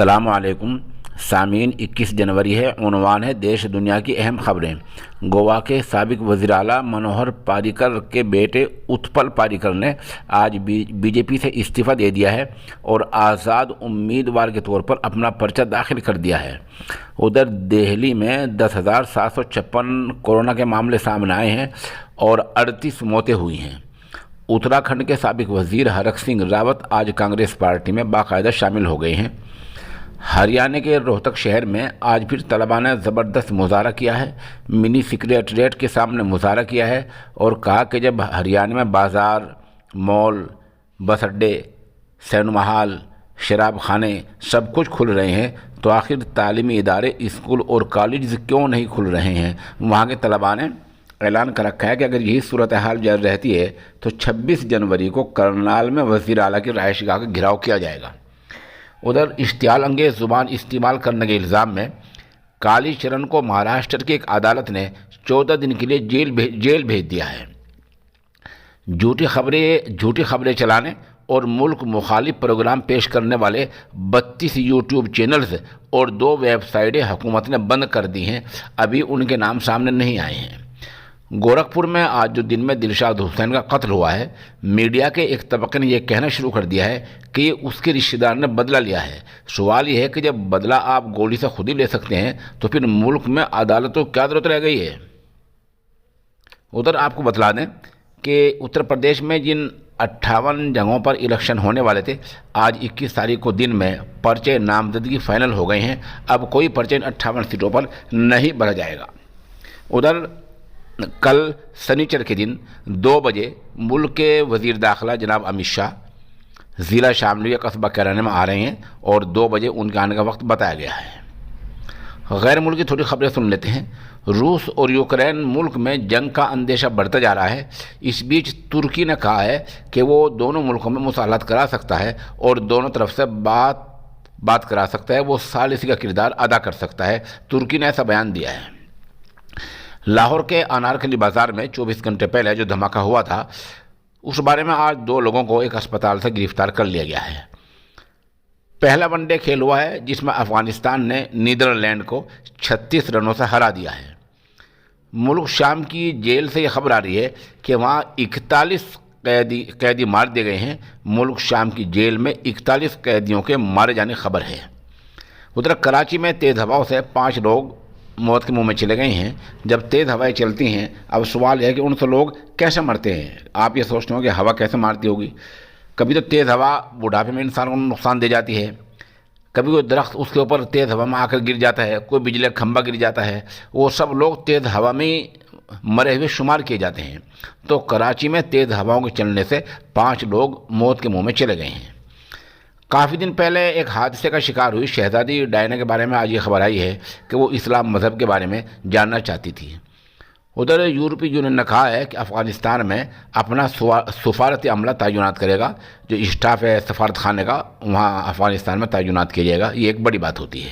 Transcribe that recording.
السلام علیکم سامعین، 21 جنوری ہے۔ عنوان ہے دیش دنیا کی اہم خبریں۔ گوا کے سابق وزیر اعلیٰ منوہر پاریکر کے بیٹے اتپل پاریکر نے آج بی جے پی سے استعفیٰ دے دیا ہے اور آزاد امیدوار کے طور پر اپنا پرچہ داخل کر دیا ہے۔ ادھر دہلی میں 10,756 کورونا کے معاملے سامنے آئے ہیں اور 38 موتیں ہوئی ہیں۔ اتراکھنڈ کے سابق وزیر ہرک سنگھ راوت آج کانگریس پارٹی میں باقاعدہ شامل ہو گئے ہیں۔ ہریانہ کے روہتک شہر میں آج پھر طلباء نے زبردست مظاہرہ کیا ہے۔ منی سکریٹریٹ کے سامنے مظاہرہ کیا ہے اور کہا کہ جب ہریانہ میں بازار، مال، بس اڈے، سینما ہال، شراب خانے سب کچھ کھل رہے ہیں تو آخر تعلیمی ادارے، اسکول اور کالجز کیوں نہیں کھل رہے ہیں؟ وہاں کے طلباء نے اعلان کر رکھا ہے کہ اگر یہی صورتحال جاری رہتی ہے تو 26 جنوری کو کرنال میں وزیر اعلیٰ کی رہائش گاہ کا گھیراؤ کیا جائے گا۔ ادھر اشتعال انگیز زبان استعمال کرنے کے الزام میں کالی چرن کو مہاراشٹر کی ایک عدالت نے 14 دن کے لیے جیل بھیج دیا ہے۔ جھوٹی خبریں چلانے اور ملک مخالف پروگرام پیش کرنے والے 32 یوٹیوب چینلز اور 2 ویب سائٹیں حکومت نے بند کر دی ہیں۔ ابھی ان کے نام سامنے نہیں آئے ہیں۔ گورکھپور میں آج جو دن میں دلشاد حسین کا قتل ہوا ہے، میڈیا کے ایک طبقے نے یہ کہنا شروع کر دیا ہے کہ یہ اس کے رشتہ دار نے بدلہ لیا ہے۔ سوال یہ ہے کہ جب بدلہ آپ گولی سے خود ہی لے سکتے ہیں تو پھر ملک میں عدالتوں کی کیا ضرورت رہ گئی ہے؟ ادھر آپ کو بتلا دیں کہ اتر پردیش میں جن 58 جگہوں پر الیکشن ہونے والے تھے، آج 21 تاریخ کو دن میں پرچے نامزدگی فائنل ہو گئے ہیں۔ اب کوئی پرچے ان 58 سیٹوں پر نہیں بھرا جائے گا۔ ادھر کل سنیچر کے دن 2 بجے ملک کے وزیر داخلہ جناب امت شاہ ضلع شاملی قصبہ کیرانے میں آ رہے ہیں اور 2 بجے ان کے آنے کا وقت بتایا گیا ہے۔ غیر ملکی تھوڑی خبریں سن لیتے ہیں۔ روس اور یوکرین ملک میں جنگ کا اندیشہ بڑھتا جا رہا ہے۔ اس بیچ ترکی نے کہا ہے کہ وہ دونوں ملکوں میں مصالحت کرا سکتا ہے اور دونوں طرف سے بات کرا سکتا ہے، وہ ثالثی کا کردار ادا کر سکتا ہے۔ ترکی نے ایسا بیان دیا ہے۔ لاہور کے انارکلی بازار میں 24 گھنٹے پہلے جو دھماکہ ہوا تھا، اس بارے میں آج 2 لوگوں کو ایک اسپتال سے گرفتار کر لیا گیا ہے۔ پہلا ون ڈے کھیل ہوا ہے جس میں افغانستان نے نیدرلینڈ کو 36 رنوں سے ہرا دیا ہے۔ ملک شام کی جیل سے یہ خبر آ رہی ہے کہ وہاں 41 قیدی مار دیے گئے ہیں۔ ملک شام کی جیل میں 41 قیدیوں کے مارے جانے کی خبر ہے۔ ادھر کراچی میں تیز ہواؤں سے 5 لوگ موت کے منہ میں چلے گئے ہیں۔ جب تیز ہوائیں چلتی ہیں، اب سوال یہ ہے کہ ان سے لوگ کیسے مرتے ہیں؟ آپ یہ سوچتے ہو کہ ہوا کیسے مارتی ہوگی؟ کبھی تو تیز ہوا بڑھاپے میں انسان کو نقصان دے جاتی ہے، کبھی کوئی درخت اس کے اوپر تیز ہوا میں آ کر گر جاتا ہے، کوئی بجلی کا کھمبا گر جاتا ہے، وہ سب لوگ تیز ہوا میں مرے ہوئے شمار کیے جاتے ہیں۔ تو کراچی میں تیز ہواؤں کے چلنے سے 5 لوگ موت کے منہ میں چلے گئے ہیں۔ کافی دن پہلے ایک حادثے کا شکار ہوئی شہزادی ڈائنا کے بارے میں آج یہ خبر آئی ہے کہ وہ اسلام مذہب کے بارے میں جاننا چاہتی تھی۔ ادھر یورپی یونین نے کہا ہے کہ افغانستان میں اپنا سفارتی عملہ تعینات کرے گا۔ جو اسٹاف ہے سفارت خانے کا، وہاں افغانستان میں تعینات کیا جائے گا۔ یہ ایک بڑی بات ہوتی ہے۔